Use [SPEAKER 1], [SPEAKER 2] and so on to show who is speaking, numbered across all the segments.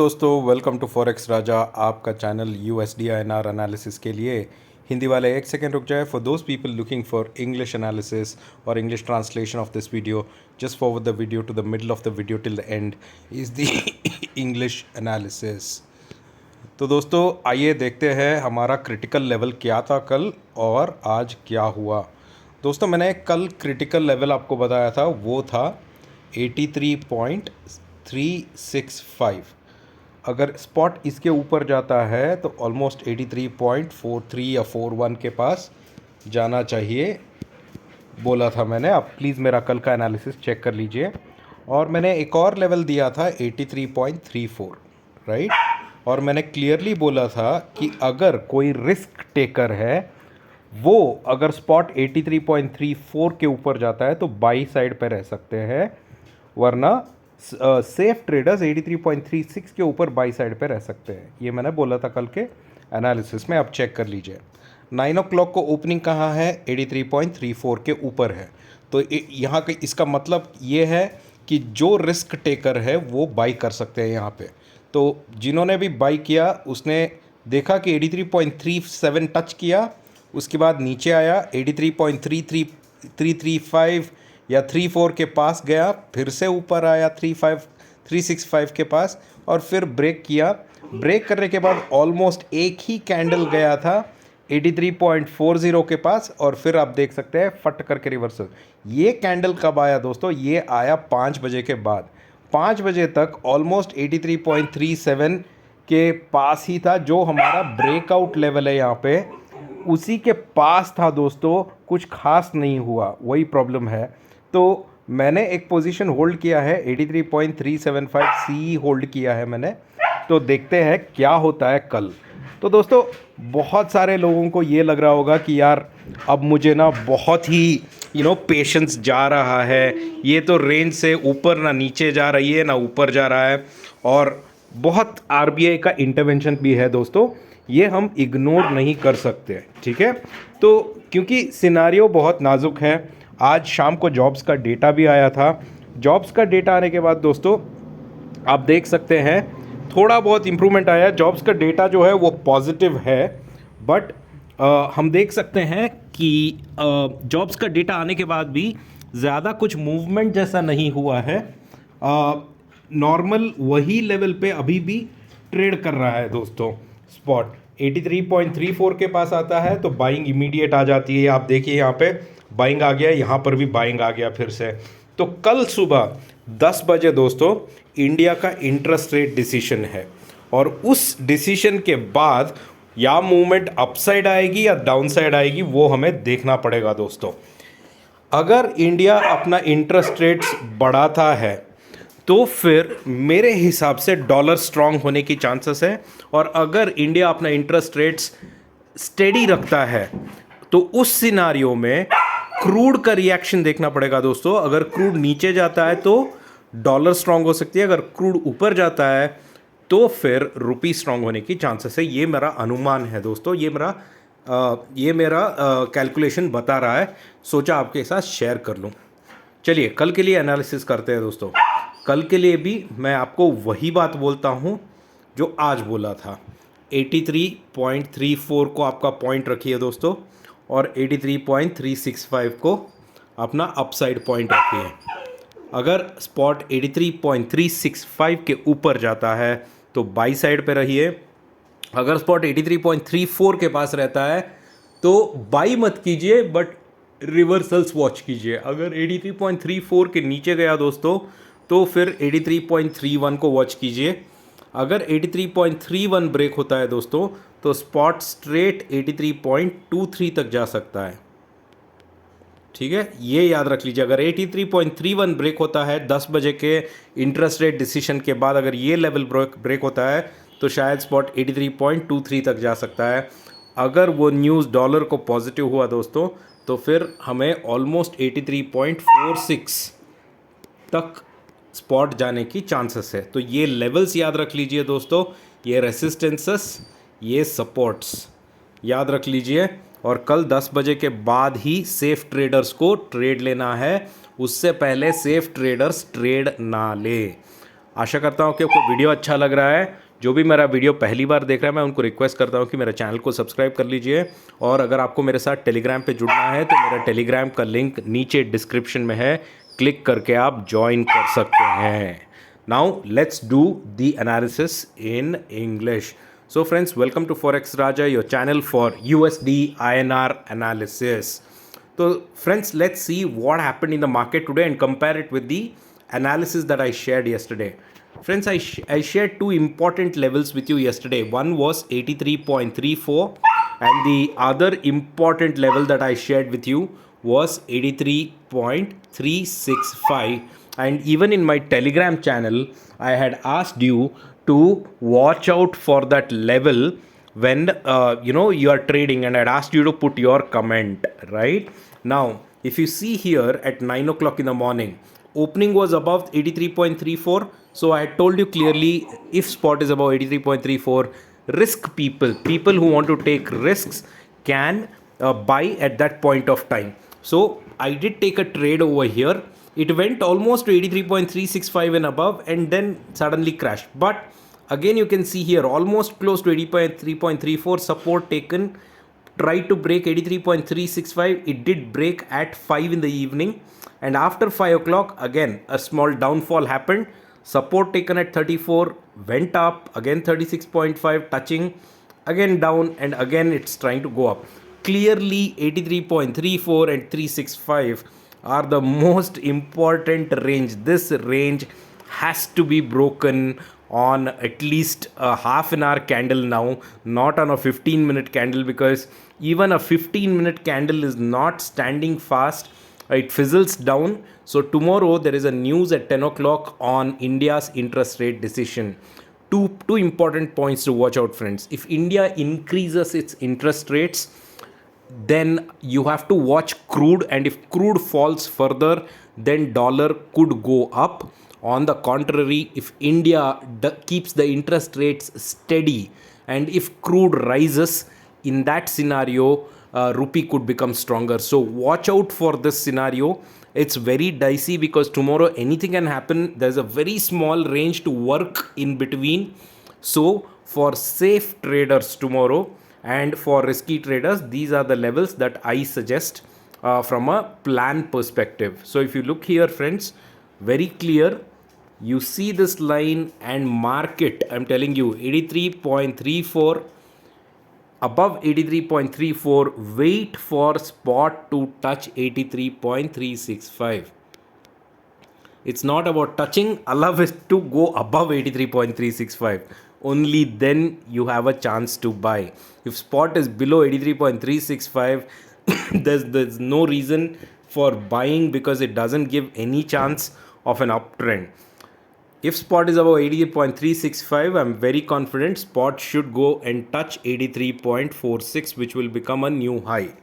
[SPEAKER 1] दोस्तों welcome to forex राजा, आपका channel USD INR analysis के लिए। हिंदी वाले एक सेकेंड रुक जाए। For those people looking for English analysis और English translation of this video, just forward the video to the middle of the video till the end is the English analysis. तो दोस्तों आइए देखते हैं हमारा क्रिटिकल लेवल क्या था कल और आज क्या हुआ। दोस्तों मैंने कल क्रिटिकल लेवल आपको बताया था, वो था 83.365। अगर स्पॉट इसके ऊपर जाता है तो ऑलमोस्ट 83.43 या 41 के पास जाना चाहिए बोला था मैंने। आप प्लीज़ मेरा कल का एनालिसिस चेक कर लीजिए। और मैंने एक और लेवल दिया था 83.34, राइट। और मैंने क्लियरली बोला था कि अगर कोई रिस्क टेकर है वो अगर स्पॉट 83.34 के ऊपर जाता है तो बाई साइड पे रह सकते हैं, वरना सेफ ट्रेडर्स 83.36 के ऊपर बाई साइड पे रह सकते हैं। ये मैंने बोला था कल के एनालिसिस में, आप चेक कर लीजिए। 9 o'clock को ओपनिंग कहाँ है? 83.34 के ऊपर है। तो यहाँ का इसका मतलब ये है कि जो रिस्क टेकर है वो बाई कर सकते हैं यहाँ पे। तो जिन्होंने भी बाई किया उसने देखा कि 83.37 टच किया, उसके बाद नीचे आया 83.335 या 34 के पास गया, फिर से ऊपर आया 365 के पास और फिर ब्रेक किया। ब्रेक करने के बाद ऑलमोस्ट एक ही कैंडल गया था 83.40 के पास और फिर आप देख सकते हैं फट करके रिवर्सल। ये कैंडल कब आया दोस्तों? ये आया 5 बजे के बाद। 5 बजे तक ऑलमोस्ट 83.37 के पास ही था, जो हमारा ब्रेकआउट लेवल है यहाँ पे उसी के पास था दोस्तों। कुछ खास नहीं हुआ, वही प्रॉब्लम है। तो मैंने एक पोजीशन होल्ड किया है 83.375 सी होल्ड किया है मैंने। तो देखते हैं क्या होता है कल। तो दोस्तों बहुत सारे लोगों को ये लग रहा होगा कि यार अब मुझे ना बहुत ही पेशेंस जा रहा है, ये तो रेंज से ऊपर ना नीचे जा रही है ना ऊपर जा रहा है, और बहुत आरबीआई का इंटरवेंशन भी है दोस्तों, ये हम इग्नोर नहीं कर सकते, ठीक है। तो क्योंकि सिनारियो बहुत नाजुक है। आज शाम को जॉब्स का डेटा भी आया था। जॉब्स का डेटा आने के बाद दोस्तों आप देख सकते हैं थोड़ा बहुत इम्प्रूवमेंट आया। जॉब्स का डेटा जो है वो पॉजिटिव है, बट हम देख सकते हैं कि जॉब्स का डेटा आने के बाद भी ज़्यादा कुछ मूवमेंट जैसा नहीं हुआ है। नॉर्मल वही लेवल पे अभी भी ट्रेड कर रहा है दोस्तों। स्पॉट 83.34 के पास आता है तो बाइंग इमीडिएट आ जाती है। आप देखिए यहाँ पे बाइंग आ गया, यहाँ पर भी बाइंग आ गया फिर से। तो कल सुबह 10 बजे दोस्तों इंडिया का इंटरेस्ट रेट डिसीजन है, और उस डिसीजन के बाद या मूवमेंट अपसाइड आएगी या डाउनसाइड आएगी वो हमें देखना पड़ेगा दोस्तों। अगर इंडिया अपना इंटरेस्ट रेट्स बढ़ाता है तो फिर मेरे हिसाब से डॉलर स्ट्रांग होने की चांसेस है, और अगर इंडिया अपना इंटरेस्ट रेट्स स्टेडी रखता है तो उस सिनारियो में क्रूड का रिएक्शन देखना पड़ेगा दोस्तों। अगर क्रूड नीचे जाता है तो डॉलर स्ट्रांग हो सकती है, अगर क्रूड ऊपर जाता है तो फिर रुपी स्ट्रांग होने की चांसेस है। ये मेरा अनुमान है दोस्तों, ये मेरा कैलकुलेशन बता रहा है, सोचा आपके साथ शेयर कर लूँ। चलिए कल के लिए एनालिसिस करते हैं दोस्तों। कल के लिए भी मैं आपको वही बात बोलता हूँ जो आज बोला था। 83.34 को आपका पॉइंट रखिए दोस्तों, और 83.365 को अपना अपसाइड पॉइंट रखिए। अगर स्पॉट 83.365 के ऊपर जाता है तो बाई साइड पे रहिए। अगर स्पॉट 83.34 के पास रहता है तो बाई मत कीजिए, बट रिवर्सल्स वॉच कीजिए। अगर 83.34 के नीचे गया दोस्तों तो फिर 83.31 को वॉच कीजिए। अगर 83.31 ब्रेक होता है दोस्तों तो स्पॉट स्ट्रेट 83.23 तक जा सकता है, ठीक है। ये याद रख लीजिए, अगर 83.31 ब्रेक होता है 10 बजे के इंटरेस्ट रेट डिसीजन के बाद, अगर ये लेवल ब्रेक होता है तो शायद स्पॉट 83.23 तक जा सकता है। अगर वो न्यूज़ डॉलर को पॉजिटिव हुआ दोस्तों तो फिर हमें ऑलमोस्ट 83.46 तक स्पॉट जाने की चांसेस है। तो ये लेवल्स याद रख लीजिए दोस्तों, ये रेसिस्टेंसेस, ये सपोर्ट्स याद रख लीजिए। और कल 10 बजे के बाद ही सेफ ट्रेडर्स को ट्रेड लेना है, उससे पहले सेफ ट्रेडर्स ट्रेड ना ले। आशा करता हूँ कि आपको वीडियो अच्छा लग रहा है। जो भी मेरा वीडियो पहली बार देख रहा है मैं उनको रिक्वेस्ट करता हूँ कि मेरे चैनल को सब्सक्राइब कर लीजिए, और अगर आपको मेरे साथ टेलीग्राम पे जुड़ना है तो मेरा टेलीग्राम का लिंक नीचे डिस्क्रिप्शन में है, क्लिक करके आप ज्वाइन कर सकते हैं। Now let's do the analysis in English. So friends, welcome to Forex Raja, your channel for USD INR analysis. So friends, let's see what happened in the market today and compare it with the analysis that I shared yesterday. Friends, I shared two important levels with you yesterday. One was 83.34 and the other important level that I shared with you was 83.365. And even in my Telegram channel, I had asked you to watch out for that level when you are trading, and I'd asked you to put your comment. Right now, if you see here at 9 o'clock in the morning, opening was above 83.34. So I had told you clearly, if spot is above 83.34, people who want to take risks can buy at that point of time. So I did take a trade over here. It went almost to 83.365 and above, and then suddenly crashed. But again, you can see here almost close to 83.34 support taken. Tried to break 83.365. It did break at 5 in the evening, and after 5 o'clock again a small downfall happened. Support taken at 34, went up again 36.5, touching, again down, and again it's trying to go up. Clearly 83.34 and 365 are the most important range. This range has to be broken on at least a half an hour candle now, not on a 15-minute candle, because even a 15-minute candle is not standing fast. It fizzles down. So tomorrow there is a news at 10 o'clock on India's interest rate decision. Two important points to watch out, friends. If India increases its interest rates, then you have to watch crude, and if crude falls further, then dollar could go up. On the contrary, if India keeps the interest rates steady and if crude rises, in that scenario rupee could become stronger. So watch out for this scenario. It's very dicey because tomorrow anything can happen. There's a very small range to work in between. So for safe traders tomorrow and for risky traders, these are the levels that I suggest from a plan perspective. So if you look here, friends, very clear, you see this line and market, I'm telling you, 83.34, above 83.34, wait for spot to touch 83.365. It's not about touching, allow it to go above 83.365. Only then you have a chance to buy. If spot is below 83.365, there's no reason for buying because it doesn't give any chance of an uptrend. If spot is above 88.365, I'm very confident spot should go and touch 83.46, which will become a new high.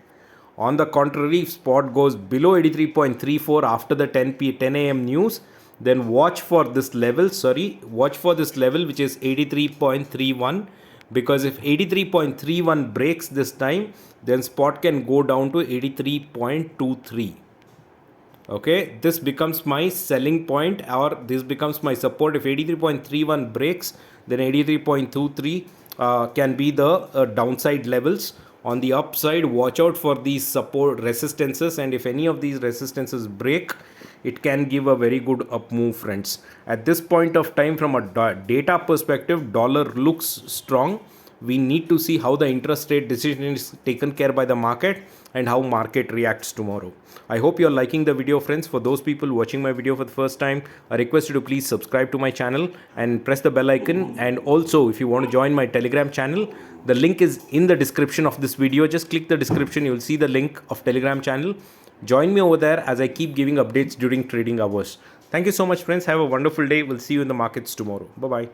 [SPEAKER 1] On the contrary, if spot goes below 83.34 after the 10 a.m. news, then watch for this level, which is 83.31, because if 83.31 breaks this time, then spot can go down to 83.23. Okay, this becomes my selling point, or this becomes my support. If 83.31 breaks, then 83.23 can be the downside levels. On the upside, watch out for these support resistances, and if any of these resistances break, it can give a very good up move, friends. At this point of time, from a data perspective, dollar looks strong. We need to see how the interest rate decision is taken care by the market and how market reacts tomorrow. I hope you're liking the video, friends. For those people watching my video for the first time, I request you to please subscribe to my channel and press the bell icon. And also, if you want to join my Telegram channel, the link is in the description of this video. Just click the description, you'll see the link of Telegram channel. Join me over there as I keep giving updates during trading hours. Thank you so much, friends. Have a wonderful day. We'll see you in the markets tomorrow. Bye-bye.